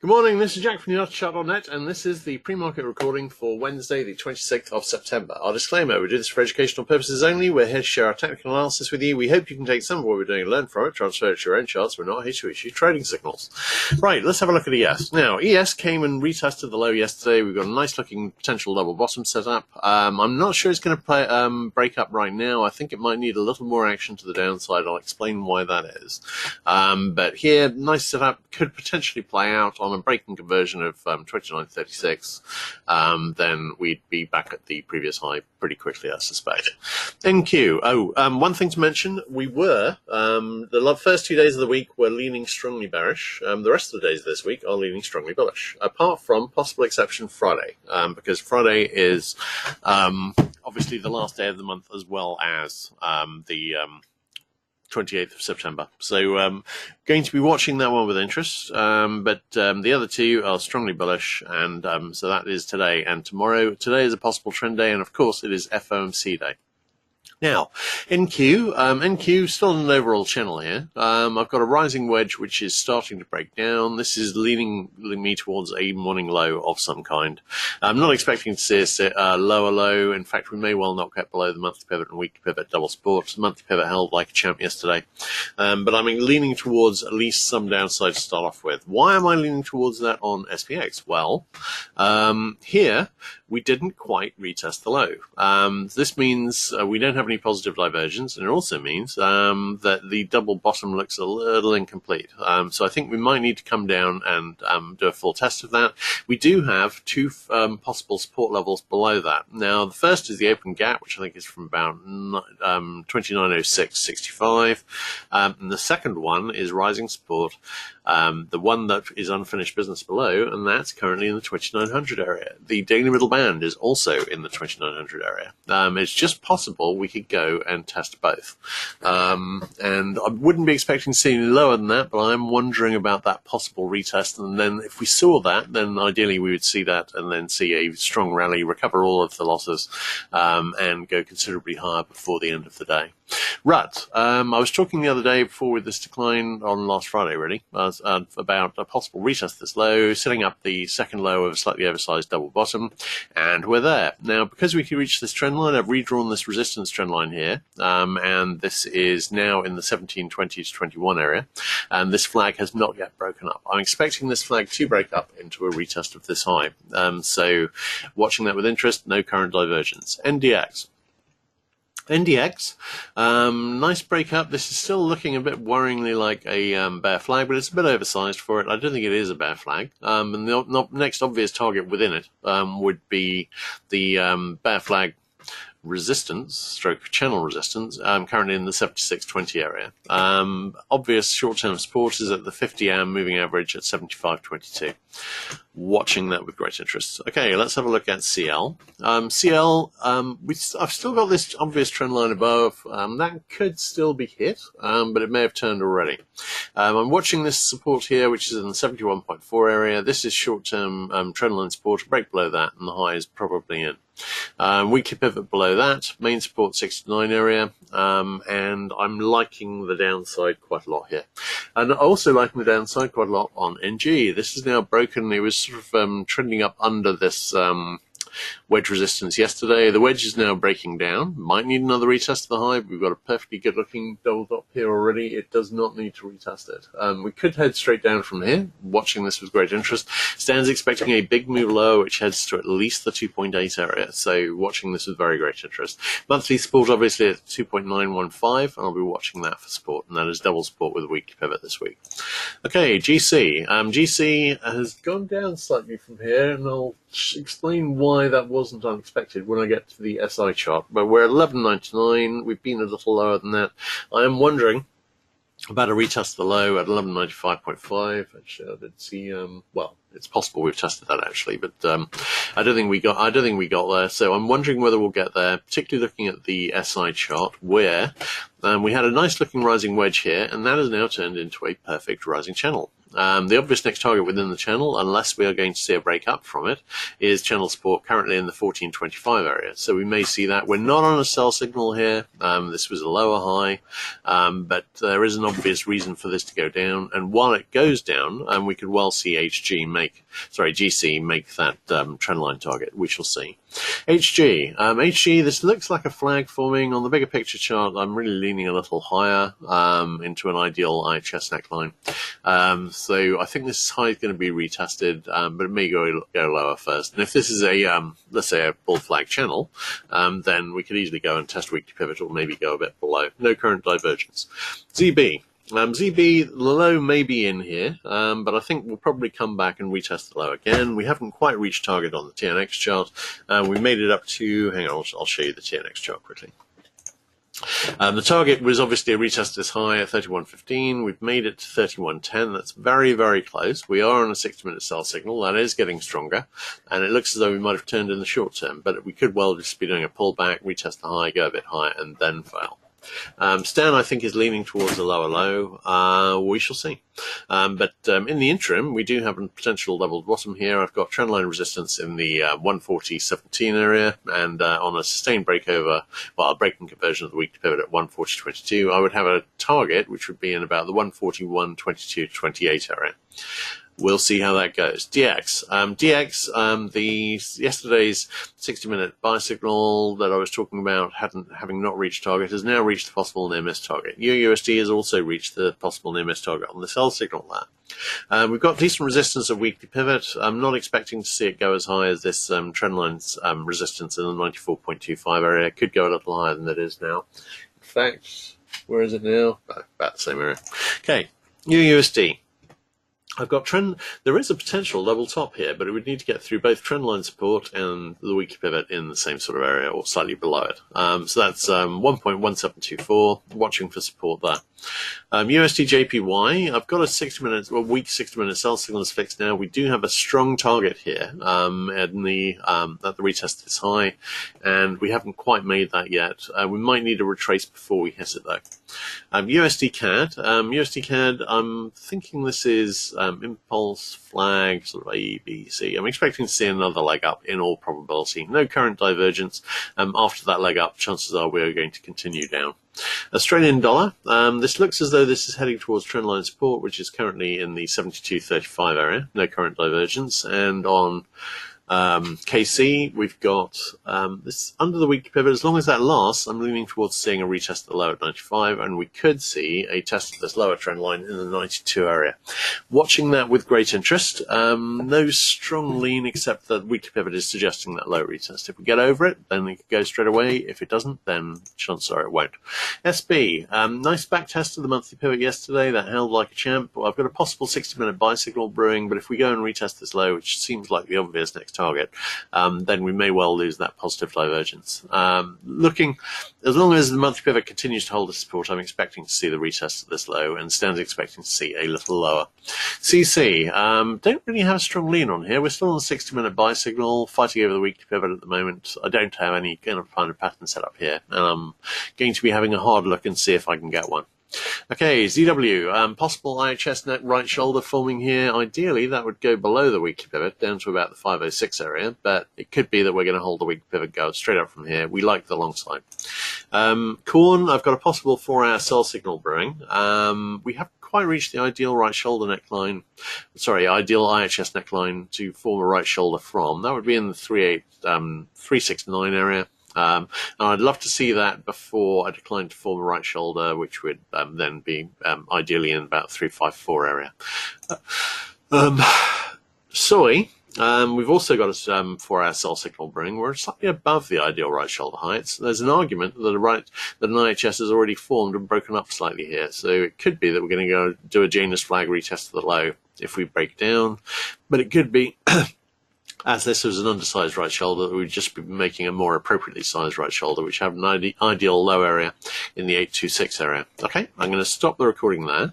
Good morning, this is Jack from TheArtChart.net, and this is the pre-market recording for Wednesday, the 26th of September. Our disclaimer, we do this for educational purposes only. We're here to share our technical analysis with you. We hope you can take some of what we're doing and learn from it, transfer it to your own charts. We're not here to issue trading signals. Right, let's have a look at ES. Now, ES came and retested the low yesterday. We've got a nice looking potential double bottom set up. I'm not sure it's going to break up right now. I think it might need a little more action to the downside. I'll explain why that is. But here, nice setup, could potentially play out on a breaking conversion of 29.36, then we'd be back at the previous high pretty quickly, I suspect. NQ. One thing to mention, we were, the first 2 days of the week were leaning strongly bearish. The rest of the days this week are leaning strongly bullish, apart from possible exception Friday, because Friday is obviously the last day of the month as well as the 28th of September. So going to be watching that one with interest, but the other two are strongly bullish, and so that is today and tomorrow. Today is a possible trend day, and of course it is FOMC day. Now, NQ still in an overall channel here. I've got a rising wedge which is starting to break down. This is leading me towards a morning low of some kind. I'm not expecting to see a lower low. In fact, we may well not get below the monthly pivot and weekly pivot double support. The monthly pivot held like a champ yesterday. But I'm leaning towards at least some downside to start off with. Why am I leaning towards that on SPX? Well, here we didn't quite retest the low. This means we don't have any positive divergence, and it also means that the double bottom looks a little incomplete. So I think we might need to come down and do a full test of that. We do have two possible support levels below that. Now, the first is the open gap, which I think is from about 29.0665, and the second one is rising support, the one that is unfinished business below, and that's currently in the 2900 area. The daily middle band is also in the 2900 area. It's just possible we could go and test both. And I wouldn't be expecting to see any lower than that, but I'm wondering about that possible retest. And then if we saw that, then ideally we would see that and then see a strong rally, recover all of the losses, and go considerably higher before the end of the day. RUT. I was talking the other day before with this decline on last Friday, really, about a possible retest of this low, setting up the second low of a slightly oversized double bottom, and we're there. Now, because we can reach this trend line, I've redrawn this resistance trend line here, and this is now in the 1720 to 21 area, and this flag has not yet broken up. I'm expecting this flag to break up into a retest of this high, so watching that with interest. No current divergence. NDX, nice breakup. This is still looking a bit worryingly like a bear flag, but it's a bit oversized for it. I don't think it is a bear flag. And the next obvious target within it would be the bear flag resistance, stroke channel resistance, currently in the 76.20 area. Obvious short-term support is at the 50-hour moving average at 75.22. Watching that with great interest. Okay, let's have a look at CL. I've still got this obvious trend line above. That could still be hit, but it may have turned already. I'm watching this support here, which is in the 71.4 area. This is short-term trend line support. A break below that, and the high is probably in. Weekly pivot below that, main support 69 area, and I'm liking the downside quite a lot here. And also liking the downside quite a lot on NG. This is now broken. It was sort of trending up under this wedge resistance yesterday. The wedge is now breaking down. Might need another retest of the high. We've got a perfectly good looking double top here already. It does not need to retest it. We could head straight down from here. Watching this with great interest. Stan's expecting a big move lower, which heads to at least the 2.8 area. So watching this with very great interest. Monthly support obviously at 2.915, and I'll be watching that for support, and that is double support with a weekly pivot this week. Okay, GC. GC has gone down slightly from here, and I'll explain why that wasn't unexpected when I get to the SI chart. But we're at 11.99. We've been a little lower than that. I am wondering about a retest of the low at 11.95.5. Actually, I did see. Well, it's possible we've tested that actually, but I don't think we got there. So I'm wondering whether we'll get there. Particularly looking at the SI chart, where we had a nice looking rising wedge here, and that has now turned into a perfect rising channel. The obvious next target within the channel, unless we are going to see a break up from it, is channel support currently in the 1425 area. So we may see that. We're not on a sell signal here. This was a lower high, but there is an obvious reason for this to go down. And while it goes down, we could well see GC make that trend line target. We shall see. HG, this looks like a flag forming on the bigger picture chart. I'm really leaning a little higher into an ideal IHS neckline. So I think this high is going to be retested, but it may go lower first. And if this is a, let's say, a bull flag channel, then we could easily go and test weekly pivot or maybe go a bit below. No current divergence. ZB. ZB, the low may be in here, but I think we'll probably come back and retest the low again. We haven't quite reached target on the TNX chart. We made it up to, hang on, I'll show you the TNX chart quickly. The target was obviously a retest this high at 31.15. We've made it to 31.10. That's very, very close. We are on a 60-minute sell signal. That is getting stronger, and it looks as though we might have turned in the short term, but we could well just be doing a pullback, retest the high, go a bit higher, and then fail. Stan, I think, is leaning towards a lower low. We shall see. But in the interim, we do have a potential double bottom here. I've got trendline resistance in the 140.17 area, and on a sustained breakover, well, a breaking conversion of the weekly pivot at 140.22, I would have a target which would be in about the 141.22-28 area. We'll see how that goes. DX. Yesterday's 60-minute buy signal that I was talking about, having not reached target, has now reached the possible near-miss target. USD has also reached the possible near-miss target on the sell signal there. We've got decent resistance of weekly pivot. I'm not expecting to see it go as high as this trendline's resistance in the 94.25 area. It could go a little higher than it is now. In fact, where is it now? About the same area. Okay, USD. I've got there is a potential double top here, but it would need to get through both trendline support and the weekly pivot in the same sort of area or slightly below it. So that's 1.1724, watching for support there. USD JPY, I've got a 60-minute, well, weak 60-minute sell signal is fixed now. We do have a strong target here at the retest this high, and we haven't quite made that yet. We might need a retrace before we hit it though. USD CAD, I'm thinking this is impulse flag, sort of A, B, C. I'm expecting to see another leg up in all probability. No current divergence. After that leg up, chances are we're going to continue down. Australian dollar, this looks as though this is heading towards trendline support, which is currently in the 72.35 area. No current divergence. And on KC, we've got this under the weekly pivot. As long as that lasts, I'm leaning towards seeing a retest of the low at 95, and we could see a test of this lower trend line in the 92 area. Watching that with great interest. No strong lean, except that weekly pivot is suggesting that low retest. If we get over it, then it could go straight away. If it doesn't, then chances are it won't. SB, nice back test of the monthly pivot yesterday. That held like a champ. Well, I've got a possible 60-minute buy signal brewing, but if we go and retest this low, which seems like the obvious next target, then we may well lose that positive divergence. Looking, as long as the monthly pivot continues to hold the support, I'm expecting to see the retest of this low, and Stan's expecting to see a little lower. CC, don't really have a strong lean on here. We're still on the 60-minute buy signal, fighting over the weekly pivot at the moment. I don't have any kind of pattern set up here, and I'm going to be having a hard look and see if I can get one. Okay, ZW, possible IHS net right shoulder forming here. Ideally, that would go below the weekly pivot, down to about the 506 area, but it could be that we're going to hold the weekly pivot, go straight up from here. We like the long side. Corn, I've got a possible 4-hour sell signal brewing. We haven't quite reached the ideal right shoulder neckline, ideal IHS neckline to form a right shoulder from. That would be in the 369 area. And I'd love to see that before I decline to form a right shoulder, which would then be ideally in about 354 area. Soy, we've also got a 4-hour sell signal brewing. We're slightly above the ideal right shoulder heights. There's an argument that an IHS has already formed and broken up slightly here. So it could be that we're going to go do a Janus flag retest of the low if we break down, but it could be as this was an undersized right shoulder, we'd just be making a more appropriately sized right shoulder, which have an ideal low area in the 826 area. Okay, I'm going to stop the recording there.